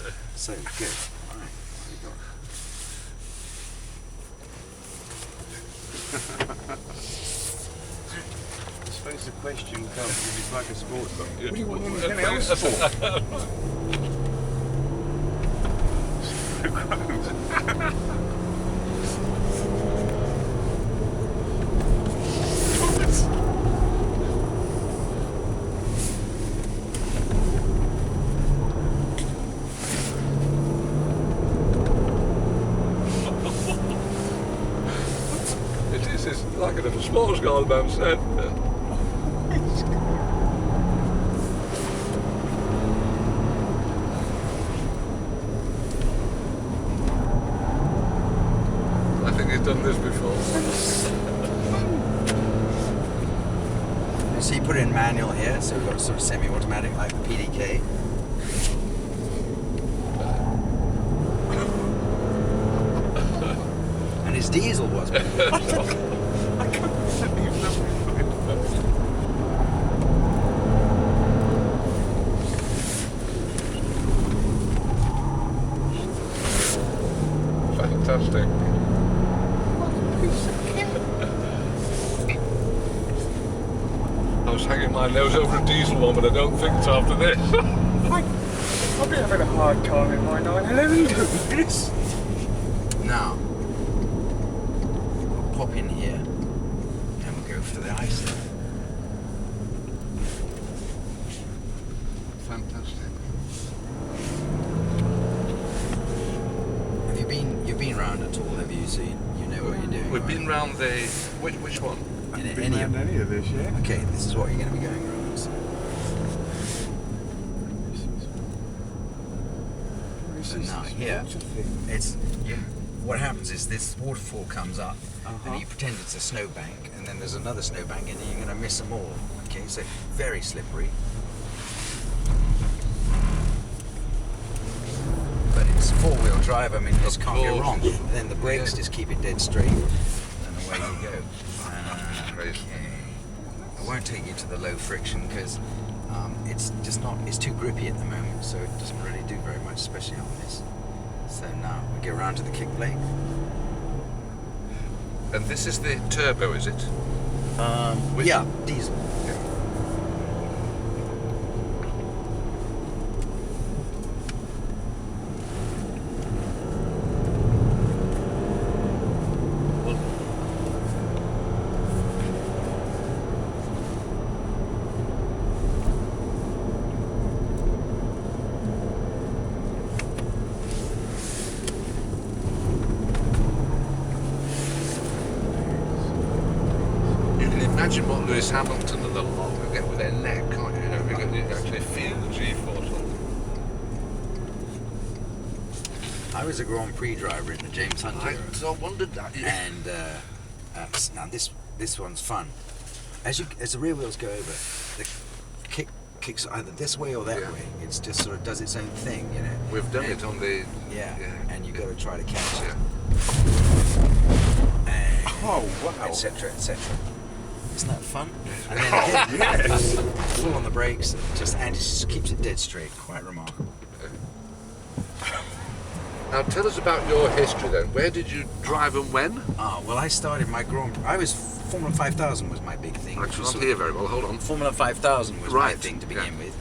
That's so good. All right, what have we got? I suppose the question comes if it's like a sports car. Yeah. What do you want anything else for? It's like a little sports car, the man said. I think he's done this before. So you put in manual here, so we've got a sort of semi-automatic like the PDK. And his diesel was. I can't believe that. Fantastic. I was hanging my nose over a diesel one, but I don't think it's after this. I've been having a hard time in my 911 doing this. Now, we'll pop in here and we'll go for the ice. Fantastic. Have you've been round at all, have you? So you know what you're doing. We've right? been round the... Which one? I In haven't any been of around any of this yet. Okay, this is what you're going to be going around. So now here, it's what happens is this waterfall comes up, and you pretend it's a snowbank, and then there's another snowbank, and then you're going to miss them all. Okay, so very slippery. But it's four-wheel drive. I mean, this can't go wrong. And then the brakes just keep it dead straight, and away you go. Okay. I won't take you to the low friction because it's just not. It's too grippy at the moment, so it doesn't really do very much, especially on this. So now we get around to the kick plate. And this is the turbo, is it? Yeah, diesel. Imagine what Lewis Hamilton and the lot will get with their neck, can't you? Because you actually feel the G-force on them. I was a Grand Prix driver in the James Hunt era. I wondered that. Yeah. And now this one's fun. As the rear wheels go over, the kicks either this way or that way. It's just sort of does its own thing, you know. We've done it on the... and you've got to try to catch it. Oh, wow. Etc. Etc. Isn't that fun? And then Yes. full on the brakes, and it just keeps it dead straight. Quite remarkable. Now tell us about your history then. Where did you drive and when? Well, I started my Formula 5000 was my big thing. I can't hear very well, hold on. Formula 5000 was my Right, thing to begin with.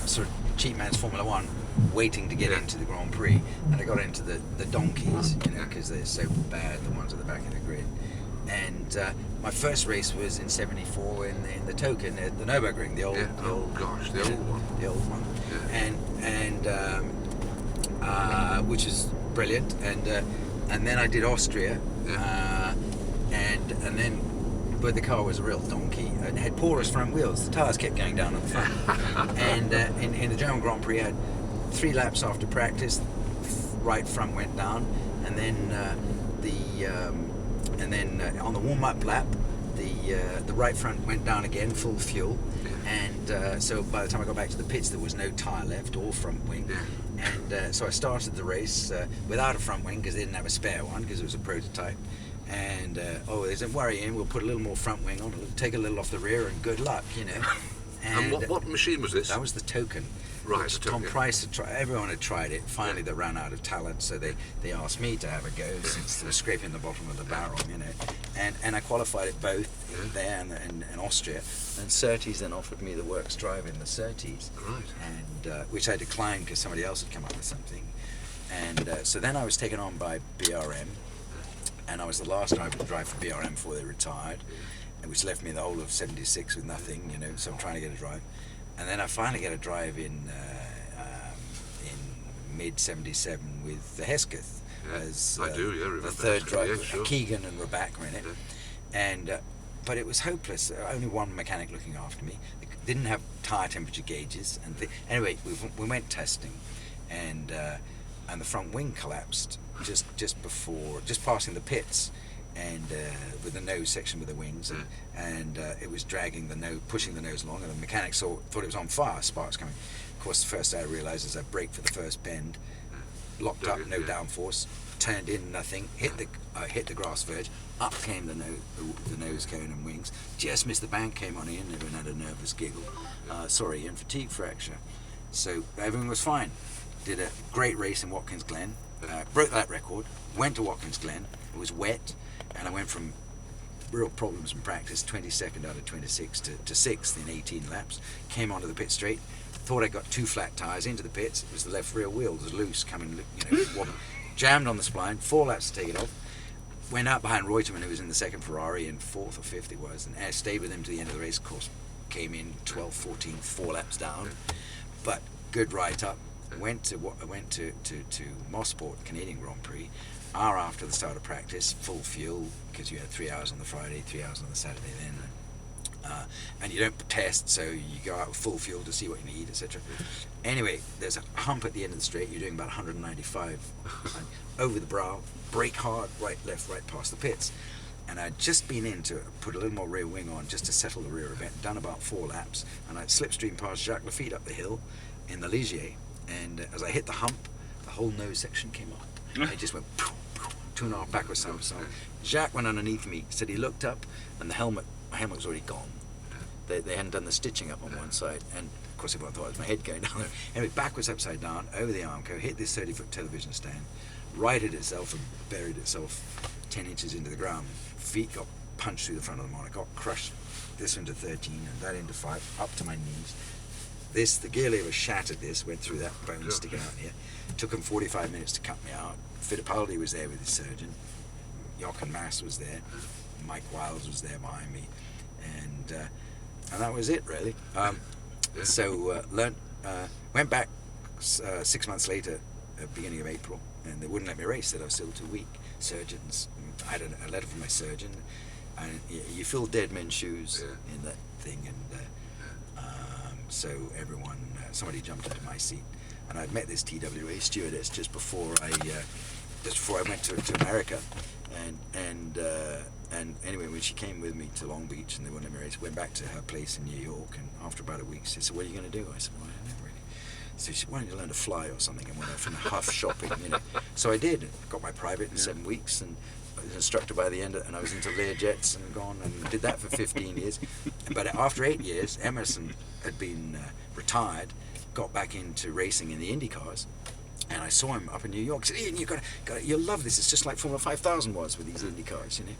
Sort of cheap man's Formula 1, waiting to get into the Grand Prix. And I got into the donkeys, you know, because they're so bad, the ones at the back of the grid. And my first race was in '74 in the Token at the Nürburgring, the old one. The old one. And which is brilliant. And then I did Austria, and then, but the car was a real donkey. It had porous front wheels. The tyres kept going down on the front. And in the German Grand Prix, I had 3 laps after practice. Right front went down, and then on the warm-up lap, the right front went down again, full fuel, and so by the time I got back to the pits, there was no tyre left or front wing, and so I started the race without a front wing because they didn't have a spare one because it was a prototype, and they said, worry in, we'll put a little more front wing on, it'll take a little off the rear, and good luck, you know. And what machine was this? That was the Token. Right, which I took Tom it. Price had tried. Everyone had tried it. Finally, they ran out of talent, so they asked me to have a go since they were scraping the bottom of the barrel, you know. And I qualified at both there and Austria. And Surtees then offered me the works drive in the Surtees, Right. and which I declined because somebody else had come up with something. And so then I was taken on by BRM, and I was the last driver to drive for BRM before they retired, which left me the whole of '76 with nothing, you know. So I'm trying to get a drive, and then I finally get a drive in mid '77 with the Hesketh as I do, yeah, remember the third Hesketh, driver. yeah, sure. Keegan and Rebecca in it, and but it was hopeless. Only one mechanic looking after me. They didn't have tire temperature gauges, and anyway, we went testing, and the front wing collapsed just passing the pits, and with the nose section with the wings, and it was dragging the nose, pushing the nose along, and the mechanics thought it was on fire, sparks coming. Of course, the first thing I realised is I braked for the first bend, locked up, no downforce, turned in nothing, hit the grass verge, up came the nose cone and wings, just missed the bank, came on in, everyone had a nervous giggle, and fatigue fracture. So everything was fine. Did a great race in Watkins Glen, broke that record, went to Watkins Glen, it was wet, and I went from real problems in practice, 22nd out of 26 to 6th in 18 laps, came onto the pit straight, thought I got 2 flat tyres into the pits, it was the left rear wheel, it was loose, coming, jammed on the spline, 4 laps to take it off, went out behind Reutemann, who was in the second Ferrari, in 4th or 5th it was, and I stayed with him to the end of the race, of course, came in 12, 14, 4 laps down, but good ride up. Went to Mosport Canadian Grand Prix, hour after the start of practice, full fuel, because you had 3 hours on the Friday, 3 hours on the Saturday then, and you don't test, so you go out with full fuel to see what you need, etc. Anyway, there's a hump at the end of the straight, you're doing about 195 over the brow, brake hard, right, left, right past the pits, and I'd just been in to put a little more rear wing on just to settle the rear event, done about 4 laps, and I'd slipstream past Jacques Lafitte up the hill in the Ligier. And as I hit the hump, the whole nose section came up. It just went 2.5 backwards somersault. Jacques went underneath me, said he looked up, and my helmet was already gone. They hadn't done the stitching up on one side, and of course everyone thought it was my head going down there. Anyway, backwards, upside down, over the Armco, hit this 30-foot television stand, righted itself and buried itself 10 inches into the ground. Feet got punched through the front of the monocoque, crushed this into 13 and that into 5, up to my knees. The gear lever shattered this, went through that bone sticking out here. Took him 45 minutes to cut me out. Fittipaldi was there with his surgeon. Jochen Mass was there. Mike Wiles was there behind me. And that was it, really. So went back 6 months later, beginning of April, and they wouldn't let me race, said I was still too weak. Surgeons, I had a letter from my surgeon, and you fill dead men's shoes in that thing, and so somebody jumped into my seat, and I'd met this TWA stewardess just before I went to America, and anyway, when she came with me to Long Beach and they wouldn't let me race, went back to her place in New York, and after about a week she said, "What are you going to do?" I said, "Well, I don't know really." So she said, "Why don't you learn to fly or something?" And went off in a huff shopping, you know. So I did, got my private in 7 weeks, and I was an instructor by the end, and I was into Learjets and gone and did that for 15 years. But after 8 years, Emerson had been retired, got back into racing in the Indy cars, and I saw him up in New York. He said, "Ian, you'll love this. It's just like Formula 5000 was with these Indy cars, you know."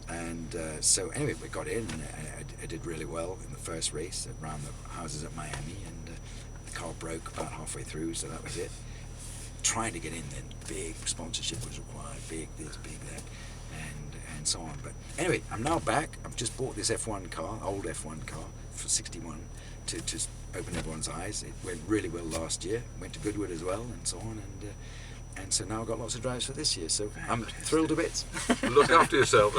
And so anyway, we got in, and I did really well in the first race around the houses at Miami, and the car broke about halfway through, so that was it. Trying to get in then, big sponsorship was required, big this, big that, and so on. But anyway, I'm now back. I've just bought this F1 car, old F1 car for 61, to open everyone's eyes. It went really well last year, went to Goodwood as well, and so on, and so now I've got lots of drives for this year, so I'm thrilled to bits. Look after yourself.